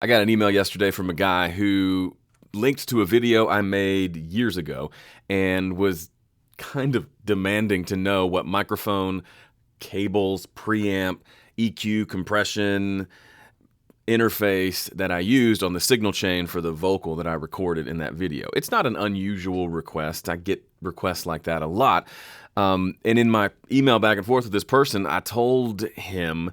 I got an email yesterday from a guy who linked to a video I made years ago and was kind of demanding to know what microphone, cables, preamp, EQ, compression, interface that I used on the signal chain for the vocal that I recorded in that video. It's not an unusual request. I get requests like that a lot. And in my email back and forth with this person, I told him,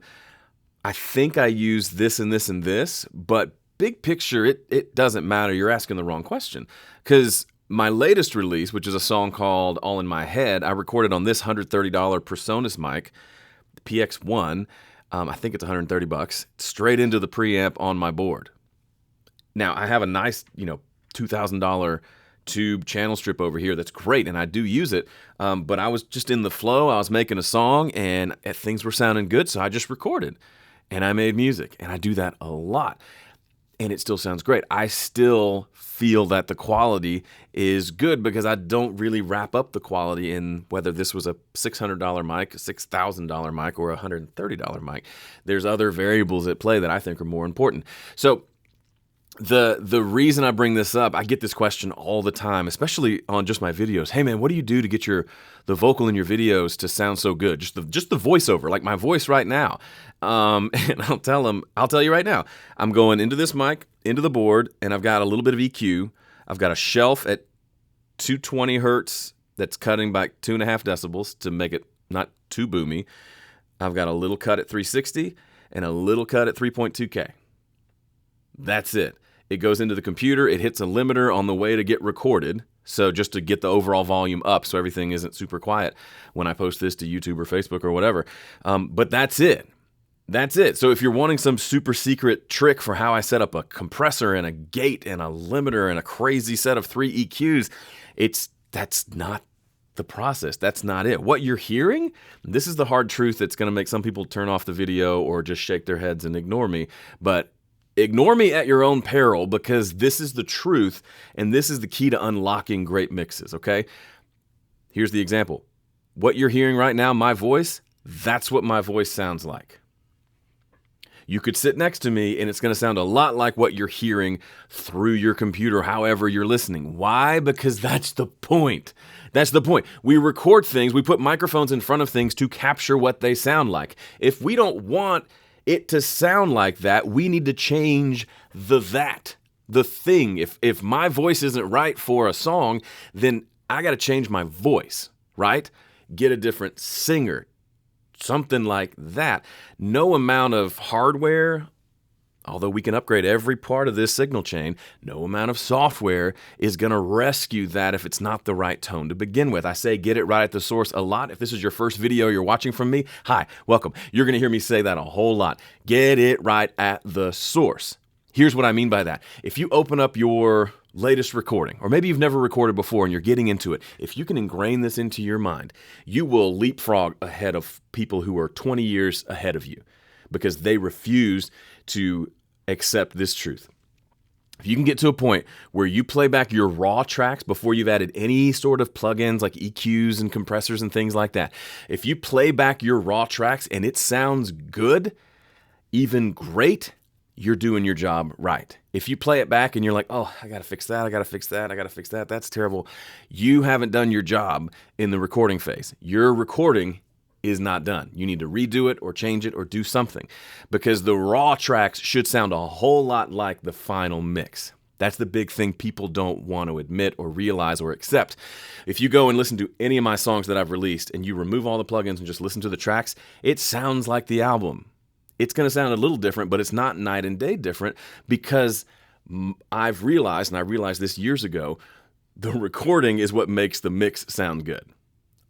I think I use this and this and this, but big picture, it doesn't matter. You're asking the wrong question. Because my latest release, which is a song called All in My Head, I recorded on this $130 PreSonus mic, the PX1. I think it's $130, straight into the preamp on my board. Now, I have a nice, $2,000 tube channel strip over here that's great, and I do use it, but I was just in the flow. I was making a song, and things were sounding good, so I just recorded, and I made music, and I do that a lot, and it still sounds great. I still feel that the quality is good because I don't really wrap up the quality in whether this was a $600 mic, a $6,000 mic, or a $130 mic. There's other variables at play that I think are more important. So the reason I bring this up, I get this question all the time, especially on just my videos. Hey man, what do you do to get the vocal in your videos to sound so good? Just the voiceover, like my voice right now. And I'll tell you right now, I'm going into this mic, into the board, and I've got a little bit of EQ. I've got a shelf at 220 hertz that's cutting back 2.5 decibels to make it not too boomy. I've got a little cut at 360 and a little cut at 3.2K. That's it. It goes into the computer. It hits a limiter on the way to get recorded. So just to get the overall volume up so everything isn't super quiet when I post this to YouTube or Facebook or whatever. But that's it. That's it. So if you're wanting some super secret trick for how I set up a compressor and a gate and a limiter and a crazy set of 3 EQs, that's not the process. That's not it. What you're hearing, this is the hard truth that's going to make some people turn off the video or just shake their heads and ignore me. But ignore me at your own peril, because this is the truth, and this is the key to unlocking great mixes, okay? Here's the example. What you're hearing right now, my voice, that's what my voice sounds like. You could sit next to me, and it's going to sound a lot like what you're hearing through your computer, however you're listening. Why? Because that's the point. That's the point. We record things, we put microphones in front of things to capture what they sound like. If we don't want it to sound like that, we need to change the thing. If my voice isn't right for a song, then I got to change my voice, right? Get a different singer, something like that. No amount of hardware, although we can upgrade every part of this signal chain, no amount of software is going to rescue that if it's not the right tone to begin with. I say get it right at the source a lot. If this is your first video you're watching from me, hi, welcome. You're going to hear me say that a whole lot. Get it right at the source. Here's what I mean by that. If you open up your latest recording, or maybe you've never recorded before and you're getting into it, if you can ingrain this into your mind, you will leapfrog ahead of people who are 20 years ahead of you because they refuse to accept this truth. If you can get to a point where you play back your raw tracks before you've added any sort of plugins like EQs and compressors and things like that, if you play back your raw tracks and it sounds good, even great, you're doing your job right. If you play it back and you're like, oh, I got to fix that, I got to fix that, I got to fix that, that's terrible, you haven't done your job in the recording phase. Your recording is not done. You need to redo it or change it or do something, because the raw tracks should sound a whole lot like the final mix. That's the big thing people don't want to admit or realize or accept. If you go and listen to any of my songs that I've released and you remove all the plugins and just listen to the tracks, it sounds like the album. It's going to sound a little different, but it's not night and day different, because I've realized, and I realized this years ago, the recording is what makes the mix sound good.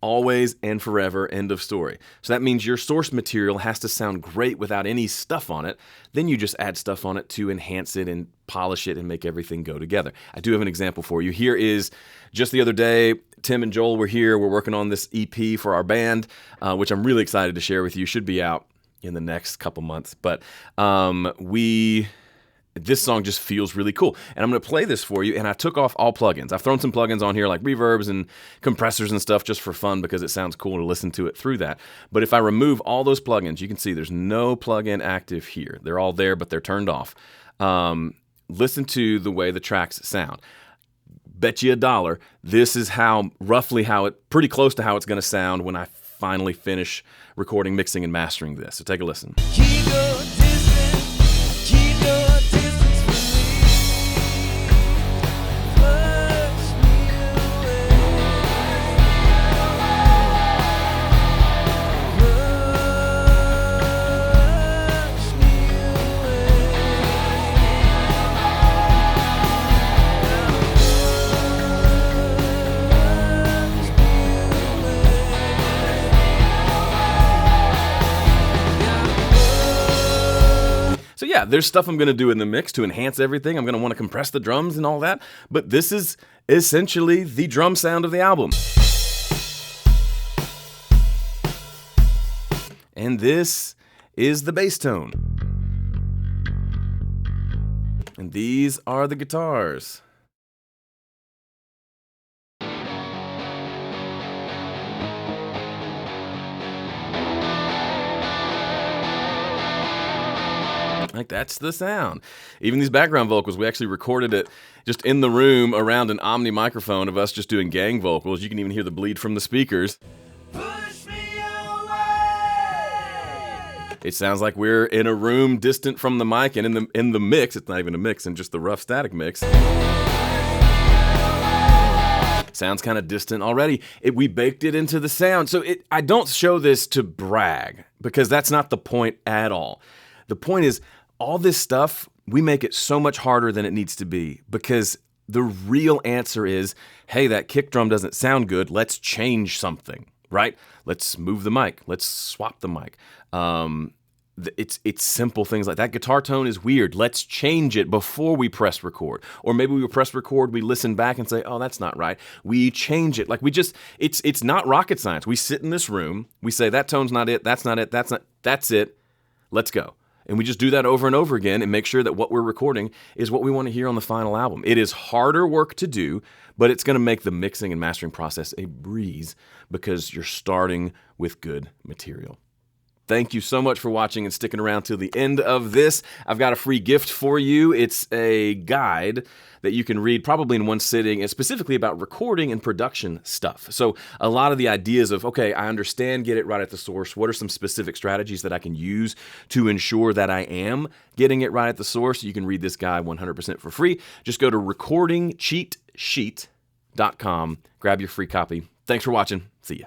Always and forever, end of story. So that means your source material has to sound great without any stuff on it. Then you just add stuff on it to enhance it and polish it and make everything go together. I do have an example for you. Here is just the other day, Tim and Joel were here. We're working on this EP for our band, which I'm really excited to share with you. Should be out in the next couple months. But this song just feels really cool. And I'm going to play this for you, and I took off all plugins. I've thrown some plugins on here like reverbs and compressors and stuff just for fun because it sounds cool to listen to it through that. But if I remove all those plugins, you can see there's no plugin active here. They're all there, but they're turned off. Listen to the way the tracks sound. Bet you $1, this is pretty close to how it's going to sound when I finally finish recording, mixing, and mastering this. So take a listen. Keep your distance, keep your distance from me. Push me away. Push me So yeah, there's stuff I'm going to do in the mix to enhance everything. I'm going to want to compress the drums and all that. But this is essentially the drum sound of the album. And this is the bass tone. And these are the guitars. Like, that's the sound. Even these background vocals, we actually recorded it just in the room around an Omni microphone of us just doing gang vocals. You can even hear the bleed from the speakers. push me away. It sounds like we're in a room distant from the mic, and in the mix, it's not even a mix, and just the rough static mix. Sounds kind of distant already. We baked it into the sound. So I don't show this to brag, because that's not the point at all. The point is, all this stuff, we make it so much harder than it needs to be, because the real answer is, hey, that kick drum doesn't sound good. Let's change something, right? Let's move the mic. Let's swap the mic. It's simple things like that. Guitar tone is weird. Let's change it before we press record. Or maybe we press record, we listen back and say, oh, that's not right. We change it. Like, it's not rocket science. We sit in this room, we say, that tone's not it, that's not it, that's it. Let's go. And we just do that over and over again and make sure that what we're recording is what we want to hear on the final album. It is harder work to do, but it's going to make the mixing and mastering process a breeze, because you're starting with good material. Thank you so much for watching and sticking around till the end of this. I've got a free gift for you. It's a guide that you can read probably in one sitting, and specifically about recording and production stuff. So a lot of the ideas of, okay, I understand, get it right at the source. What are some specific strategies that I can use to ensure that I am getting it right at the source? You can read this guide 100% for free. Just go to recordingcheatsheet.com, grab your free copy. Thanks for watching. See ya.